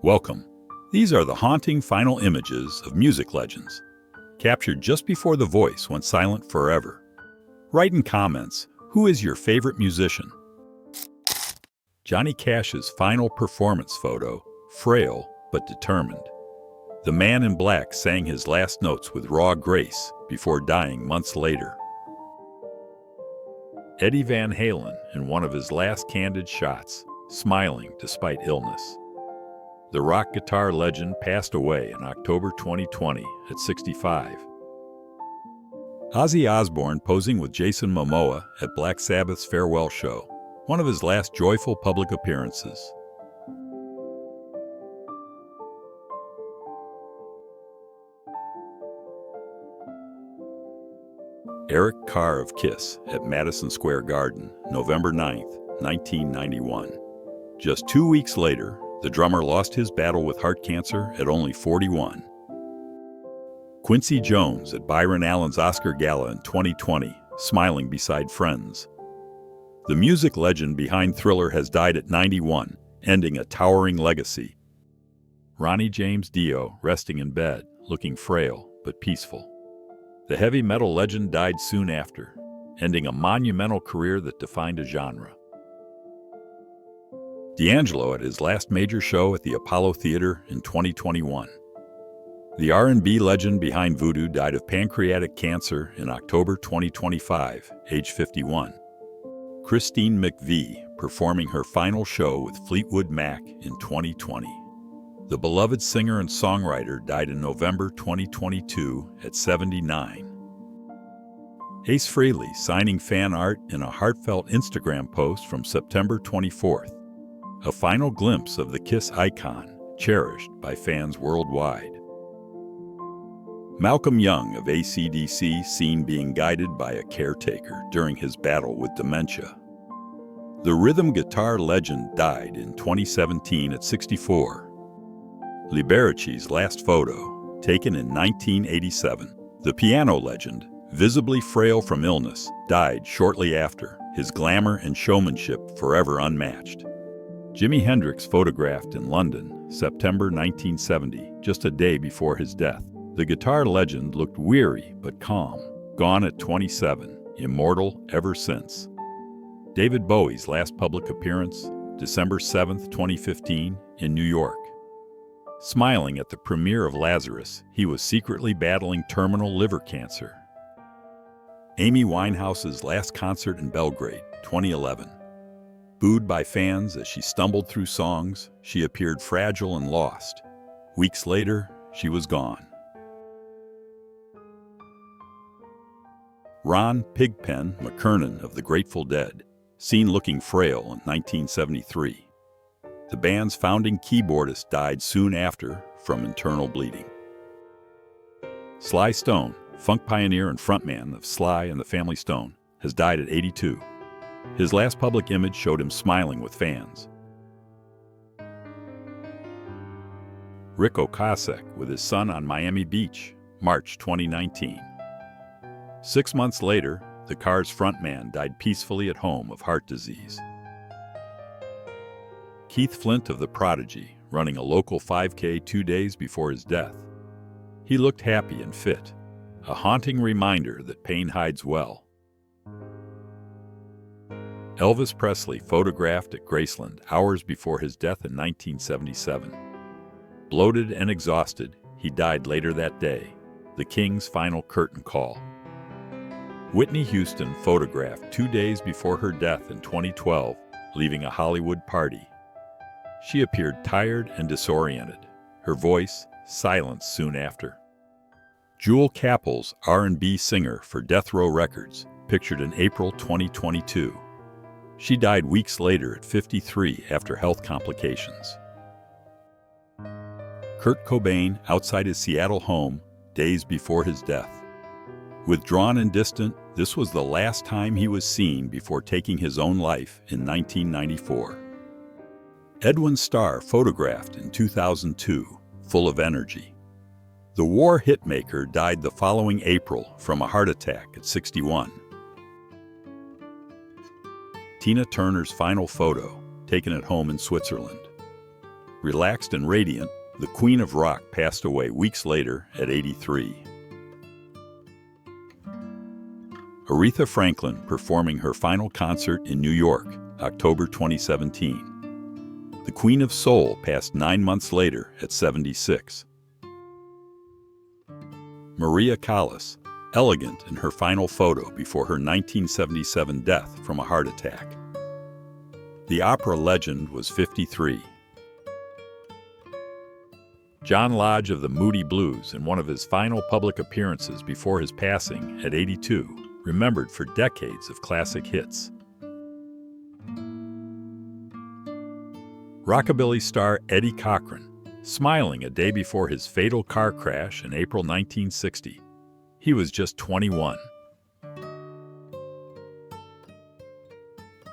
Welcome. These are the haunting final images of music legends, captured just before the voice went silent forever. Write in comments, who is your favorite musician? Johnny Cash's final performance photo, frail but determined. The man in black sang his last notes with raw grace before dying months later. Eddie Van Halen in one of his last candid shots, smiling despite illness. The rock guitar legend passed away in October 2020 at 65. Ozzy Osbourne posing with Jason Momoa at Black Sabbath's farewell show, one of his last joyful public appearances. Eric Carr of Kiss at Madison Square Garden, November 9, 1991. Just 2 weeks later, the drummer lost his battle with heart cancer at only 41. Quincy Jones at Byron Allen's Oscar Gala in 2020, smiling beside friends. The music legend behind Thriller has died at 91, ending a towering legacy. Ronnie James Dio resting in bed, looking frail but peaceful. The heavy metal legend died soon after, ending a monumental career that defined a genre. D'Angelo at his last major show at the Apollo Theater in 2021. The R&B legend behind Voodoo died of pancreatic cancer in October 2025, age 51. Christine McVie performing her final show with Fleetwood Mac in 2020. The beloved singer and songwriter died in November 2022 at 79. Ace Frehley signing fan art in a heartfelt Instagram post from September 24th. A final glimpse of the Kiss icon, cherished by fans worldwide. Malcolm Young of AC/DC seen being guided by a caretaker during his battle with dementia. The rhythm guitar legend died in 2017 at 64. Liberace's last photo, taken in 1987. The piano legend, visibly frail from illness, died shortly after, his glamour and showmanship forever unmatched. Jimi Hendrix photographed in London, September 1970, just a day before his death. The guitar legend looked weary but calm, gone at 27, immortal ever since. David Bowie's last public appearance, December 7, 2015, in New York. Smiling at the premiere of Lazarus, he was secretly battling terminal liver cancer. Amy Winehouse's last concert in Belgrade, 2011. Booed by fans as she stumbled through songs, she appeared fragile and lost. Weeks later, she was gone. Ron "Pigpen" McKernan of the Grateful Dead, seen looking frail in 1973. The band's founding keyboardist died soon after from internal bleeding. Sly Stone, funk pioneer and frontman of Sly and the Family Stone, has died at 82. His last public image showed him smiling with fans. Rick Ocasek with his son on Miami Beach, March 2019. 6 months later, the Cars frontman died peacefully at home of heart disease. Keith Flint of The Prodigy, running a local 5K 2 days before his death. He looked happy and fit, a haunting reminder that pain hides well. Elvis Presley photographed at Graceland hours before his death in 1977. Bloated and exhausted, he died later that day, the King's final curtain call. Whitney Houston photographed 2 days before her death in 2012, leaving a Hollywood party. She appeared tired and disoriented, her voice silenced soon after. Jewel Capel's R&B singer for Death Row Records, pictured in April 2022. She died weeks later at 53 after health complications. Kurt Cobain outside his Seattle home, days before his death. Withdrawn and distant, this was the last time he was seen before taking his own life in 1994. Edwin Starr photographed in 2002, full of energy. The war hitmaker died the following April from a heart attack at 61. Tina Turner's final photo, taken at home in Switzerland. Relaxed and radiant, the Queen of Rock passed away weeks later at 83. Aretha Franklin performing her final concert in New York, October 2017. The Queen of Soul passed 9 months later at 76. Maria Callas, elegant in her final photo before her 1977 death from a heart attack. The opera legend was 53. John Lodge of the Moody Blues, in one of his final public appearances before his passing at 82, remembered for decades of classic hits. Rockabilly star Eddie Cochran, smiling a day before his fatal car crash in April 1960. He was just 21.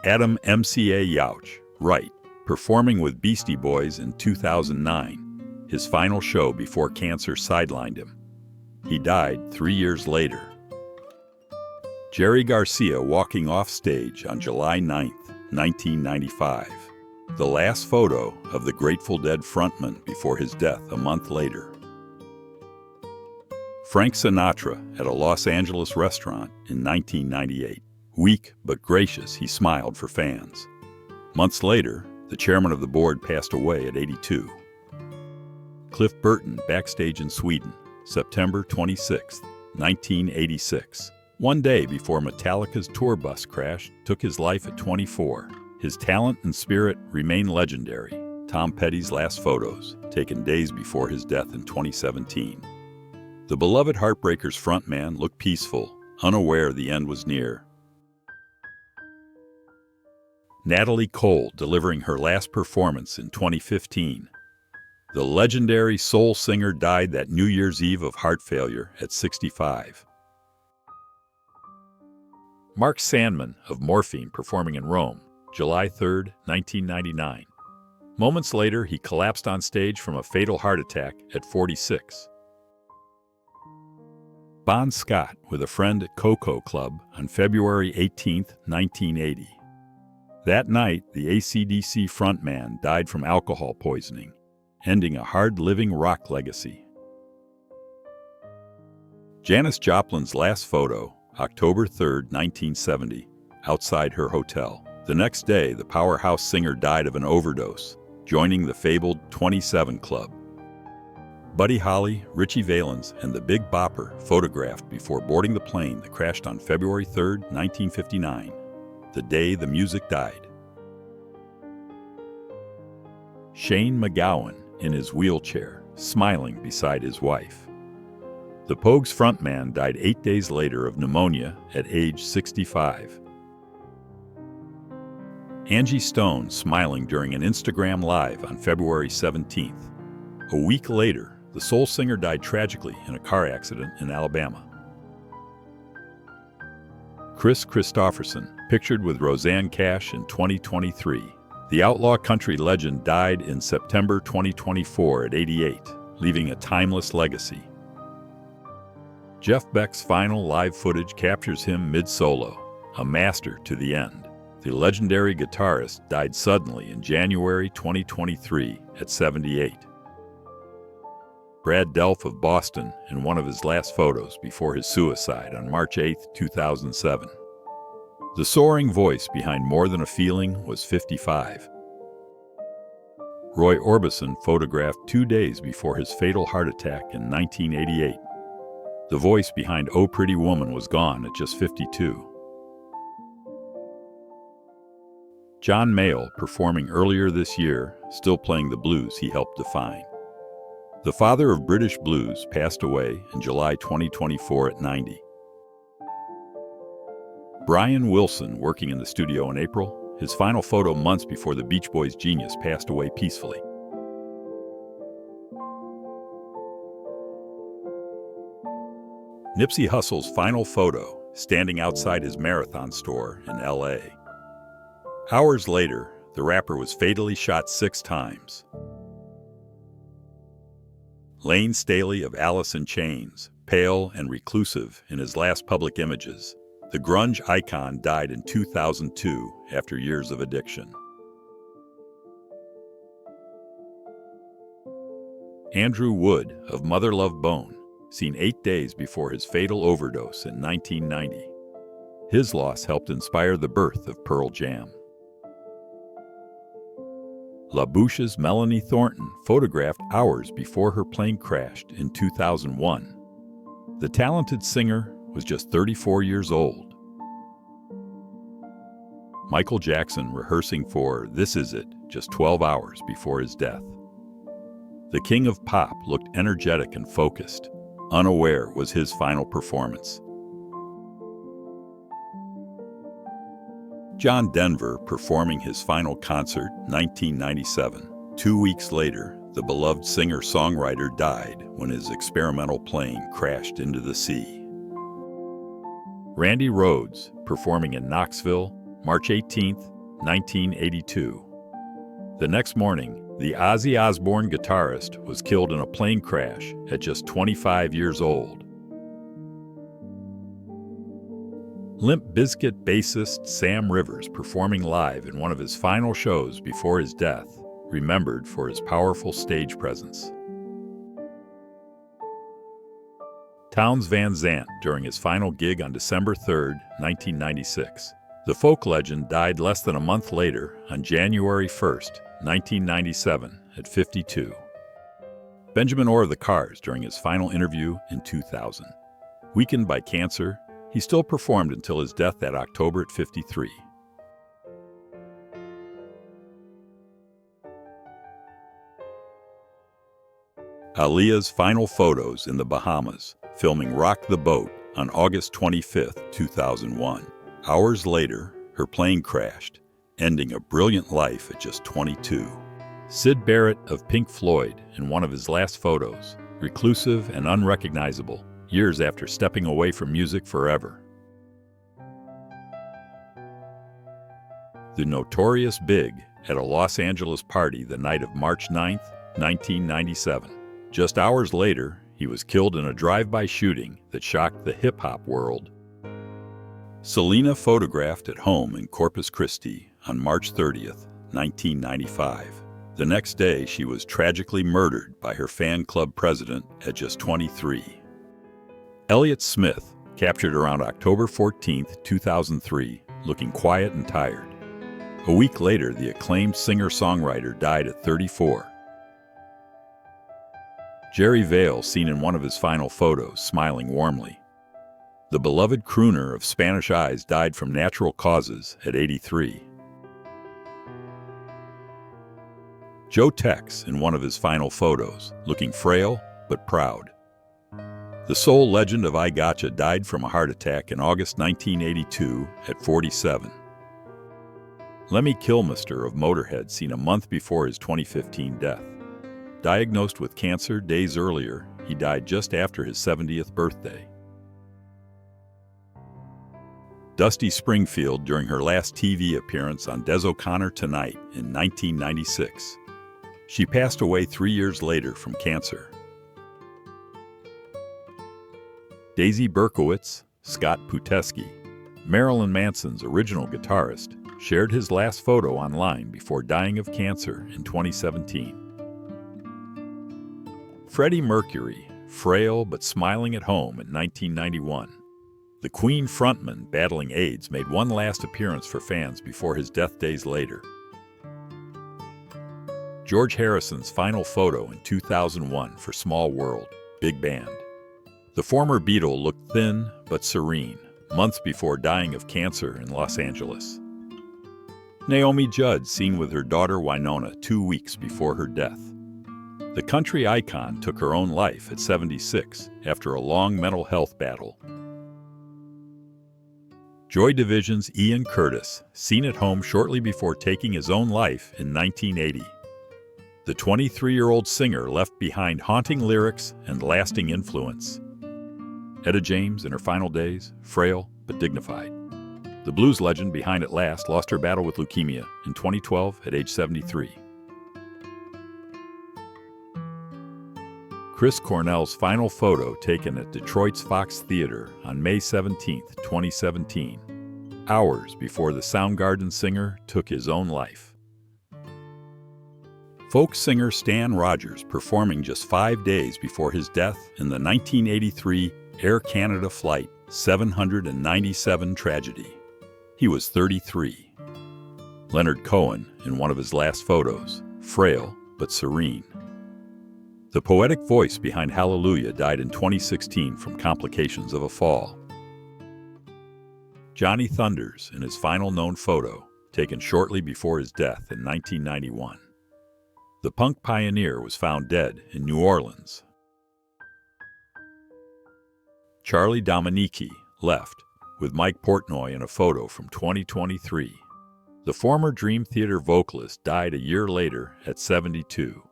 Adam MCA Yauch, Wright, performing with Beastie Boys in 2009, his final show before cancer sidelined him. He died 3 years later. Jerry Garcia walking off stage on July 9, 1995. The last photo of the Grateful Dead frontman before his death a month later. Frank Sinatra at a Los Angeles restaurant in 1998. Weak but gracious, he smiled for fans. Months later, the chairman of the board passed away at 82. Cliff Burton backstage in Sweden, September 26, 1986. One day before Metallica's tour bus crash took his life at 24. His talent and spirit remain legendary. Tom Petty's last photos, taken days before his death in 2017. The beloved Heartbreakers frontman looked peaceful, unaware the end was near. Natalie Cole delivering her last performance in 2015. The legendary soul singer died that New Year's Eve of heart failure at 65. Mark Sandman of Morphine performing in Rome, July 3, 1999. Moments later, he collapsed on stage from a fatal heart attack at 46. Bon Scott with a friend at Coco Club on February 18, 1980. That night, the AC/DC frontman died from alcohol poisoning, ending a hard-living rock legacy. Janis Joplin's last photo, October 3, 1970, outside her hotel. The next day, the powerhouse singer died of an overdose, joining the fabled 27 Club. Buddy Holly, Richie Valens, and the Big Bopper photographed before boarding the plane that crashed on February 3, 1959, the day the music died. Shane MacGowan in his wheelchair, smiling beside his wife. The Pogues frontman died 8 days later of pneumonia at age 65. Angie Stone smiling during an Instagram Live on February 17th. A week later, the soul singer died tragically in a car accident in Alabama. Chris Christopherson, pictured with Roseanne Cash in 2023. The outlaw country legend died in September 2024 at 88, leaving a timeless legacy. Jeff Beck's final live footage captures him mid-solo, a master to the end. The legendary guitarist died suddenly in January 2023 at 78. Brad Delph of Boston in one of his last photos before his suicide on March 8, 2007. The soaring voice behind More Than a Feeling was 55. Roy Orbison photographed 2 days before his fatal heart attack in 1988. The voice behind Oh Pretty Woman was gone at just 52. John Mayall performing earlier this year, still playing the blues he helped define. The father of British blues passed away in July 2024 at 90. Brian Wilson working in the studio in April, his final photo months before the Beach Boys' genius passed away peacefully. Nipsey Hussle's final photo, standing outside his marathon store in LA. Hours later, the rapper was fatally shot 6 times. Lane Staley of Alice in Chains, pale and reclusive in his last public images. The grunge icon died in 2002 after years of addiction. Andrew Wood of Mother Love Bone, seen 8 days before his fatal overdose in 1990. His loss helped inspire the birth of Pearl Jam. La Bouche's Melanie Thornton photographed hours before her plane crashed in 2001. The talented singer was just 34 years old. Michael Jackson rehearsing for This Is It just 12 hours before his death. The king of pop looked energetic and focused. Unaware was his final performance. John Denver performing his final concert, 1997. 2 weeks later, the beloved singer-songwriter died when his experimental plane crashed into the sea. Randy Rhoads performing in Knoxville, March 18, 1982. The next morning, the Ozzy Osbourne guitarist was killed in a plane crash at just 25 years old. Limp Bizkit bassist Sam Rivers performing live in one of his final shows before his death, remembered for his powerful stage presence. Townes Van Zandt during his final gig on December 3, 1996. The folk legend died less than a month later on January 1, 1997, at 52. Benjamin Orr of the Cars during his final interview in 2000. Weakened by cancer, he still performed until his death that October at 53. Aaliyah's final photos in the Bahamas, filming Rock the Boat on August 25, 2001. Hours later, her plane crashed, ending a brilliant life at just 22. Syd Barrett of Pink Floyd in one of his last photos, reclusive and unrecognizable, years after stepping away from music forever. The Notorious Big at a Los Angeles party the night of March 9, 1997. Just hours later, he was killed in a drive-by shooting that shocked the hip-hop world. Selena photographed at home in Corpus Christi on March 30, 1995. The next day, she was tragically murdered by her fan club president at just 23. Elliott Smith, captured around October 14, 2003, looking quiet and tired. A week later, the acclaimed singer-songwriter died at 34. Jerry Vale seen in one of his final photos, smiling warmly. The beloved crooner of Spanish Eyes died from natural causes at 83. Joe Tex in one of his final photos, looking frail but proud. The soul legend of I Gotcha died from a heart attack in August 1982 at 47. Lemmy Kilmister of Motorhead seen a month before his 2015 death. Diagnosed with cancer days earlier, he died just after his 70th birthday. Dusty Springfield during her last TV appearance on Des O'Connor Tonight in 1996. She passed away 3 years later from cancer. Daisy Berkowitz, Scott Puteski, Marilyn Manson's original guitarist, shared his last photo online before dying of cancer in 2017. Freddie Mercury, frail but smiling at home in 1991. The Queen frontman battling AIDS made one last appearance for fans before his death days later. George Harrison's final photo in 2001 for Small World, Big Band. The former Beatle looked thin but serene, months before dying of cancer in Los Angeles. Naomi Judd seen with her daughter Winona 2 weeks before her death. The country icon took her own life at 76 after a long mental health battle. Joy Division's Ian Curtis, seen at home shortly before taking his own life in 1980. The 23-year-old singer left behind haunting lyrics and lasting influence. Etta James in her final days, frail but dignified. The blues legend behind At Last lost her battle with leukemia in 2012 at age 73. Chris Cornell's final photo taken at Detroit's Fox Theater on May 17, 2017, hours before the Soundgarden singer took his own life. Folk singer Stan Rogers performing just 5 days before his death in the 1983 Air Canada Flight 797 tragedy. He was 33. Leonard Cohen, in one of his last photos, frail but serene. The poetic voice behind Hallelujah died in 2016 from complications of a fall. Johnny Thunders, in his final known photo, taken shortly before his death in 1991. The punk pioneer was found dead in New Orleans. Charlie Dominici left, with Mike Portnoy in a photo from 2023. The former Dream Theater vocalist died a year later at 72.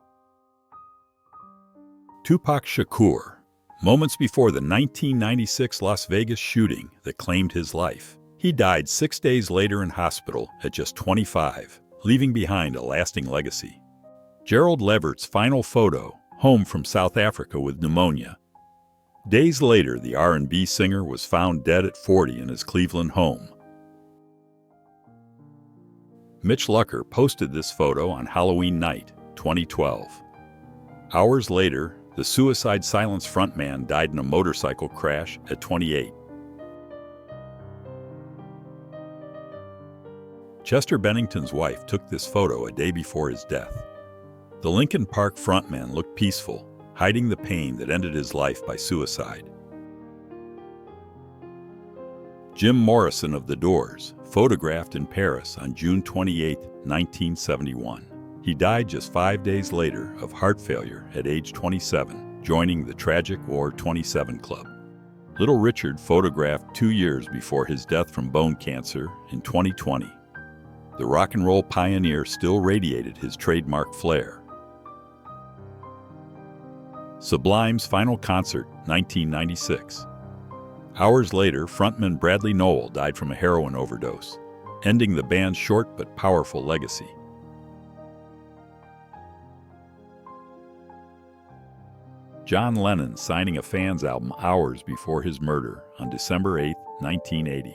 Tupac Shakur, moments before the 1996 Las Vegas shooting that claimed his life. He died 6 days later in hospital at just 25, leaving behind a lasting legacy. Gerald Levert's final photo, home from South Africa with pneumonia. Days later, the R&B singer was found dead at 40 in his Cleveland home. Mitch Lucker posted this photo on Halloween night, 2012. Hours later, the Suicide Silence frontman died in a motorcycle crash at 28. Chester Bennington's wife took this photo a day before his death. The Linkin Park frontman looked peaceful, hiding the pain that ended his life by suicide. Jim Morrison of The Doors, photographed in Paris on June 28, 1971. He died just 5 days later of heart failure at age 27, joining the tragic War 27 Club. Little Richard, photographed 2 years before his death from bone cancer in 2020. The rock and roll pioneer still radiated his trademark flair. Sublime's final concert, 1996. Hours later, frontman Bradley Nowell died from a heroin overdose, ending the band's short but powerful legacy. John Lennon signing a Fans album hours before his murder on December 8, 1980.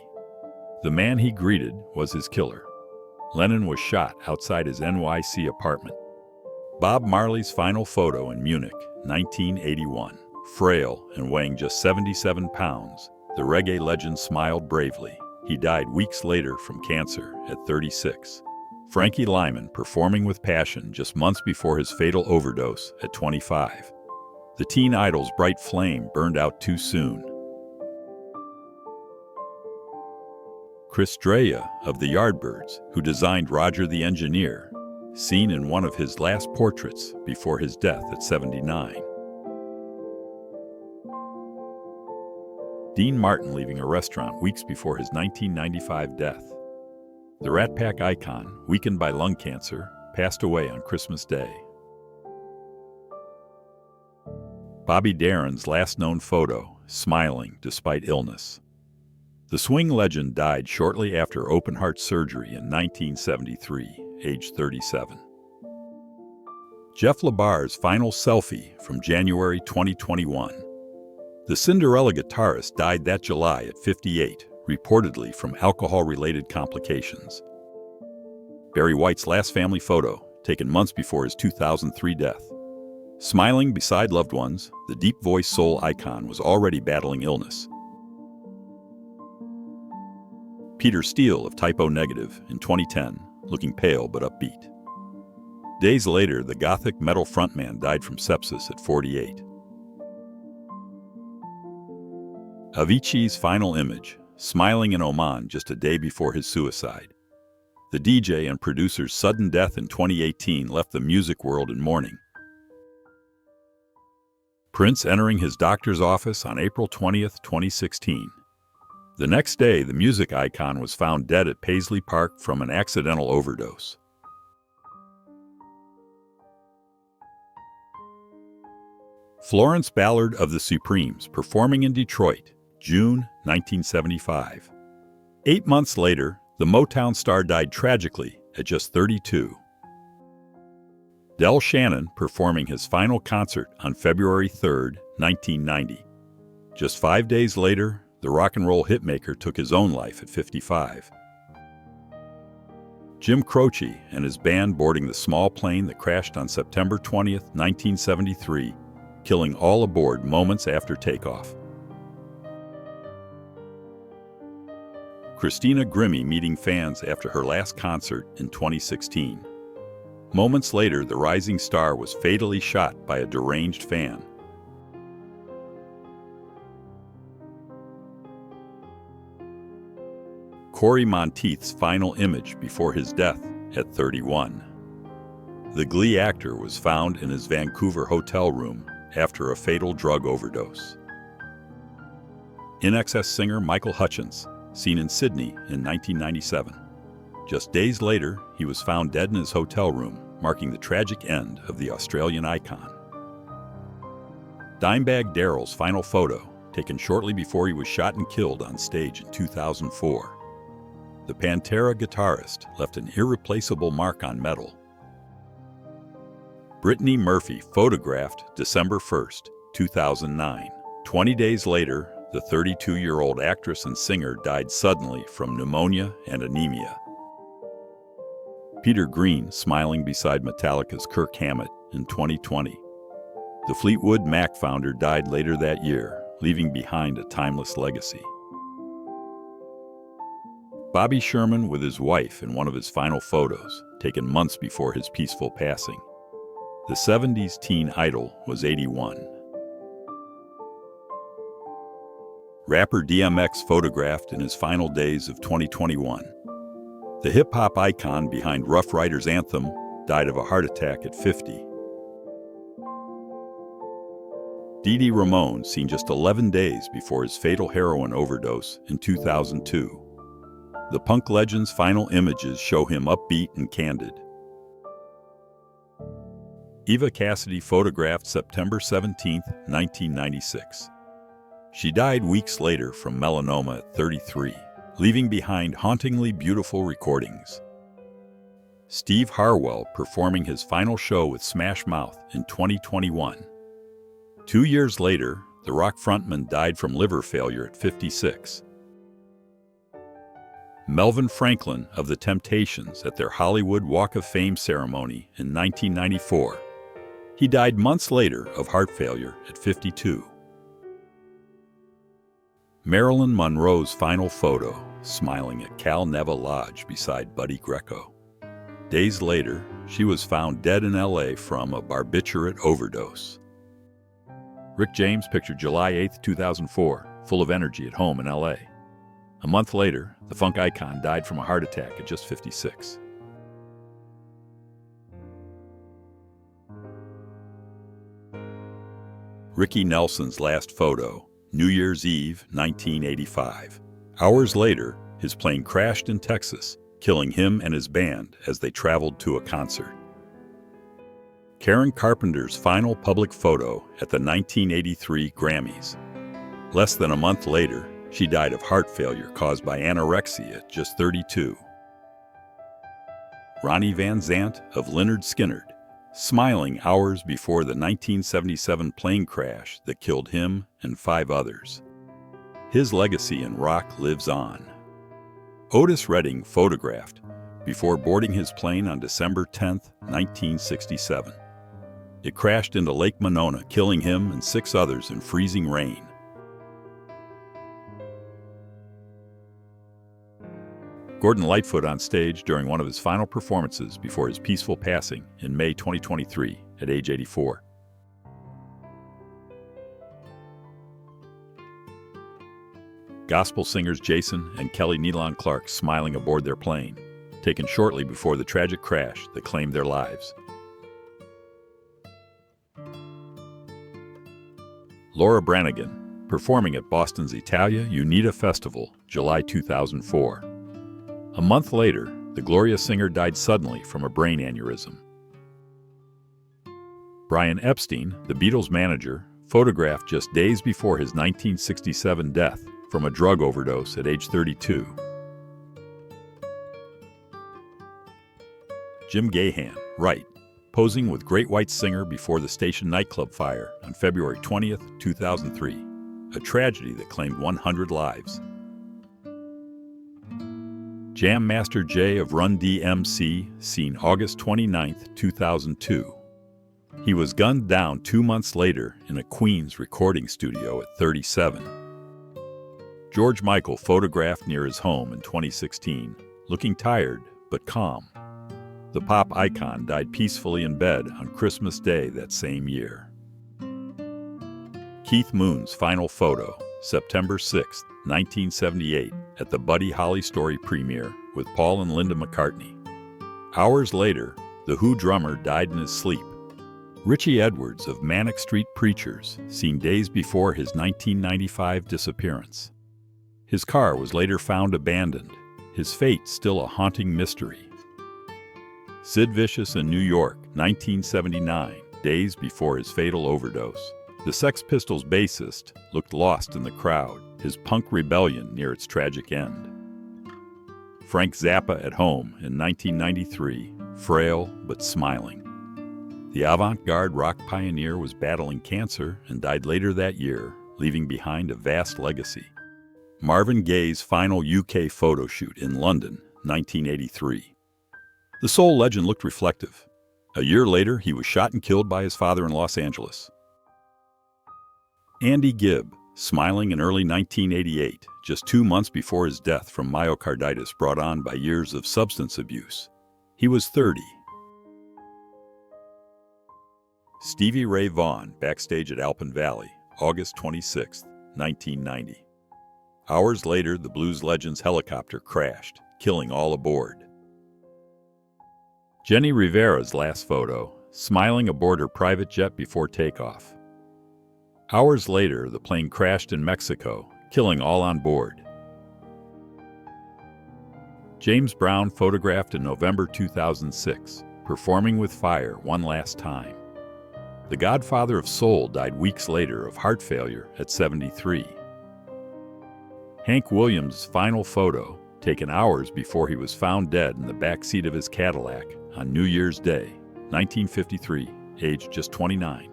The man he greeted was his killer. Lennon was shot outside his NYC apartment. Bob Marley's final photo in Munich, 1981. Frail and weighing just 77 pounds, the reggae legend smiled bravely. He died weeks later from cancer at 36. Frankie Lyman performing with passion just months before his fatal overdose at 25. The teen idol's bright flame burned out too soon. Chris Dreja of the Yardbirds, who designed Roger the Engineer, seen in one of his last portraits before his death at 79. Dean Martin leaving a restaurant weeks before his 1995 death. The Rat Pack icon, weakened by lung cancer, passed away on Christmas Day. Bobby Darin's last known photo, smiling despite illness. The swing legend died shortly after open-heart surgery in 1973, age 37. Jeff LaBar's final selfie from January 2021. The Cinderella guitarist died that July at 58, reportedly from alcohol-related complications. Barry White's last family photo, taken months before his 2003 death. Smiling beside loved ones, the deep-voiced soul icon was already battling illness. Peter Steele of Typo Negative in 2010, looking pale but upbeat. Days later, the gothic metal frontman died from sepsis at 48. Avicii's final image, smiling in Oman just a day before his suicide. The DJ and producer's sudden death in 2018 left the music world in mourning. Prince entering his doctor's office on April 20, 2016. The next day, the music icon was found dead at Paisley Park from an accidental overdose. Florence Ballard of the Supremes performing in Detroit, June 1975. 8 months later, the Motown star died tragically at just 32. Del Shannon performing his final concert on February 3, 1990. Just 5 days later, the rock and roll hitmaker took his own life at 55. Jim Croce and his band boarding the small plane that crashed on September 20th, 1973, killing all aboard moments after takeoff. Christina Grimmie meeting fans after her last concert in 2016. Moments later, the rising star was fatally shot by a deranged fan. Corey Monteith's final image before his death at 31. The Glee actor was found in his Vancouver hotel room after a fatal drug overdose. INXS singer Michael Hutchence, seen in Sydney in 1997. Just days later, he was found dead in his hotel room, marking the tragic end of the Australian icon. Dimebag Darrell's final photo, taken shortly before he was shot and killed on stage in 2004. The Pantera guitarist left an irreplaceable mark on metal. Brittany Murphy photographed December 1st, 2009. 20 days later, the 32-year-old actress and singer died suddenly from pneumonia and anemia. Peter Green smiling beside Metallica's Kirk Hammett in 2020. The Fleetwood Mac founder died later that year, leaving behind a timeless legacy. Bobby Sherman with his wife in one of his final photos, taken months before his peaceful passing. The 70s teen idol was 81. Rapper DMX photographed in his final days of 2021. The hip-hop icon behind Rough Riders' anthem died of a heart attack at 50. Dee Dee Ramone seen just 11 days before his fatal heroin overdose in 2002. The punk legend's final images show him upbeat and candid. Eva Cassidy photographed September 17, 1996. She died weeks later from melanoma at 33, leaving behind hauntingly beautiful recordings. Steve Harwell performing his final show with Smash Mouth in 2021. 2 years later, the rock frontman died from liver failure at 56. Melvin Franklin of The Temptations at their Hollywood Walk of Fame ceremony in 1994. He died months later of heart failure at 52. Marilyn Monroe's final photo, smiling at Cal Neva Lodge beside Buddy Greco. Days later, she was found dead in LA from a barbiturate overdose. Rick James pictured July 8, 2004, full of energy at home in LA. A month later, the funk icon died from a heart attack at just 56. Ricky Nelson's last photo, New Year's Eve, 1985. Hours later, his plane crashed in Texas, killing him and his band as they traveled to a concert. Karen Carpenter's final public photo at the 1983 Grammys. Less than a month later, she died of heart failure caused by anorexia at just 32. Ronnie Van Zant of Lynyrd Skynyrd, smiling hours before the 1977 plane crash that killed him and 5 others. His legacy in rock lives on. Otis Redding photographed before boarding his plane on December 10, 1967. It crashed into Lake Monona, killing him and 6 others in freezing rain. Gordon Lightfoot on stage during one of his final performances before his peaceful passing in May 2023 at age 84. Gospel singers Jason and Kelly Nealon Clark smiling aboard their plane, taken shortly before the tragic crash that claimed their lives. Laura Branigan, performing at Boston's Italia Unita Festival, July 2004. A month later, the Gloria singer died suddenly from a brain aneurysm. Brian Epstein, the Beatles' manager, photographed just days before his 1967 death from a drug overdose at age 32. Jim Gahan, right, posing with Great White Singer before the station nightclub fire on February 20th, 2003, a tragedy that claimed 100 lives. Jam Master Jay of Run DMC, seen August 29, 2002. He was gunned down 2 months later in a Queens recording studio at 37. George Michael photographed near his home in 2016, looking tired but calm. The pop icon died peacefully in bed on Christmas Day that same year. Keith Moon's final photo, September 6, 1978, at the Buddy Holly Story premiere with Paul and Linda McCartney. Hours later, The Who drummer died in his sleep. Richie Edwards of Manic Street Preachers, seen days before his 1995 disappearance. His car was later found abandoned, his fate still a haunting mystery. Sid Vicious in New York, 1979, days before his fatal overdose. The Sex Pistols bassist looked lost in the crowd, his punk rebellion near its tragic end. Frank Zappa at home in 1993, frail but smiling. The avant-garde rock pioneer was battling cancer and died later that year, leaving behind a vast legacy. Marvin Gaye's final UK photo shoot in London, 1983. The soul legend looked reflective. A year later, he was shot and killed by his father in Los Angeles. Andy Gibb, smiling in early 1988, just 2 months before his death from myocarditis brought on by years of substance abuse. He was 30. Stevie Ray Vaughan, backstage at Alpine Valley, August 26, 1990. Hours later, the blues legend's helicopter crashed, killing all aboard. Jenny Rivera's last photo, smiling aboard her private jet before takeoff. Hours later, the plane crashed in Mexico, killing all on board. James Brown photographed in November 2006, performing with fire one last time. The godfather of soul died weeks later of heart failure at 73. Hank Williams' final photo, taken hours before he was found dead in the back seat of his Cadillac on New Year's Day, 1953, aged just 29.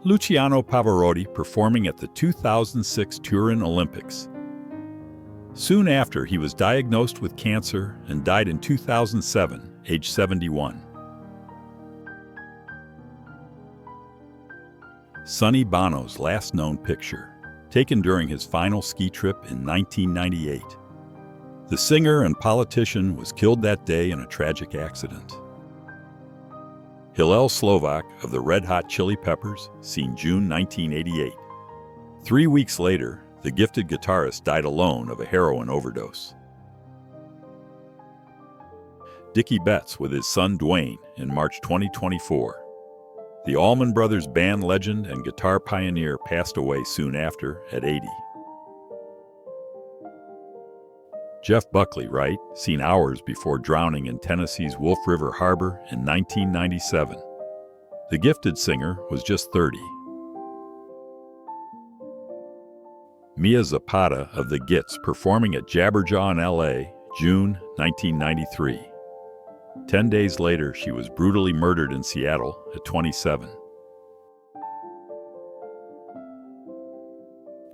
Luciano Pavarotti performing at the 2006 Turin Olympics. Soon after, he was diagnosed with cancer and died in 2007, aged 71. Sonny Bono's last known picture, taken during his final ski trip in 1998. The singer and politician was killed that day in a tragic accident. Hillel Slovak of the Red Hot Chili Peppers, seen June 1988. 3 weeks later, the gifted guitarist died alone of a heroin overdose. Dickie Betts with his son Dwayne in March 2024. The Allman Brothers band legend and guitar pioneer passed away soon after at 80. Jeff Buckley Wright, seen hours before drowning in Tennessee's Wolf River Harbor in 1997. The gifted singer was just 30. Mia Zapata of the Gits performing at Jabberjaw in LA, June 1993. 10 days later, she was brutally murdered in Seattle at 27.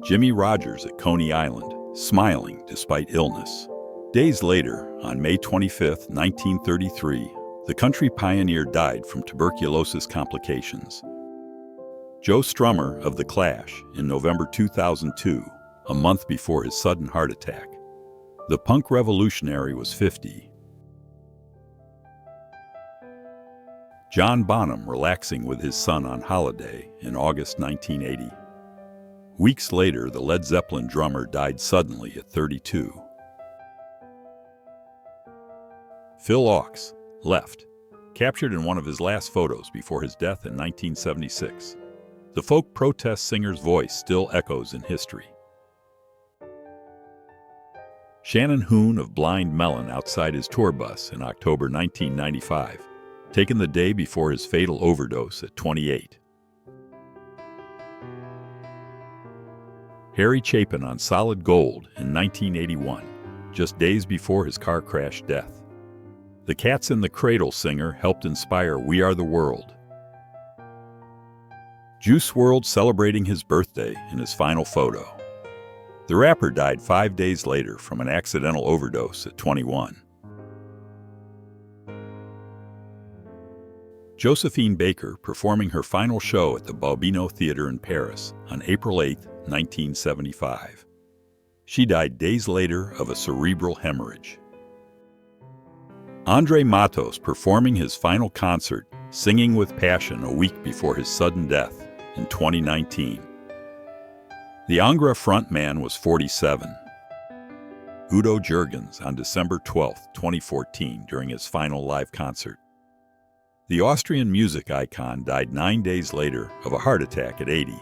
Jimmy Rogers at Coney Island, smiling despite illness. Days later, on May 25, 1933, the country pioneer died from tuberculosis complications. Joe Strummer of The Clash in November 2002, a month before his sudden heart attack. The punk revolutionary was 50. John Bonham relaxing with his son on holiday in August 1980. Weeks later, the Led Zeppelin drummer died suddenly at 32. Phil Ochs, left, captured in one of his last photos before his death in 1976. The folk protest singer's voice still echoes in history. Shannon Hoon of Blind Melon outside his tour bus in October 1995, taken the day before his fatal overdose at 28. Harry Chapin on Solid Gold in 1981, just days before his car crash death. The Cats in the Cradle singer helped inspire We Are the World. Juice WRLD celebrating his birthday in his final photo. The rapper died 5 days later from an accidental overdose at 21. Josephine Baker performing her final show at the Balbino Theatre in Paris on April 8, 1975. She died days later of a cerebral hemorrhage. Andre Matos performing his final concert, Singing with Passion, a week before his sudden death in 2019. The Angra frontman was 47. Udo Jürgens on December 12, 2014, during his final live concert. The Austrian music icon died 9 days later of a heart attack at 80.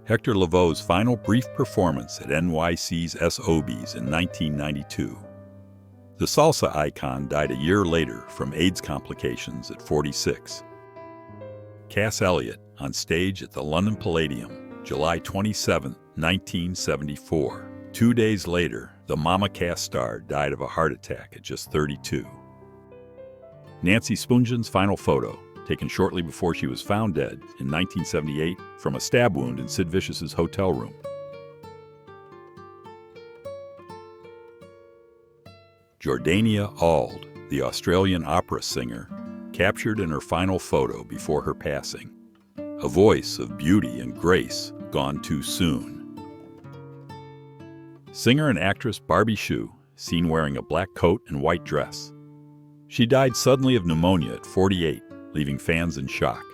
Hector Lavoe's final brief performance at NYC's SOBs in 1992. The salsa icon died a year later from AIDS complications at 46. Cass Elliot on stage at the London Palladium, July 27, 1974. 2 days later, the Mama Cass star died of a heart attack at just 32. Nancy Spungen final photo, taken shortly before she was found dead in 1978 from a stab wound in Sid Vicious's hotel room. Jordania Auld, the Australian opera singer, captured in her final photo before her passing. A voice of beauty and grace gone too soon. Singer and actress Barbie Hsu, seen wearing a black coat and white dress. She died suddenly of pneumonia at 48, leaving fans in shock.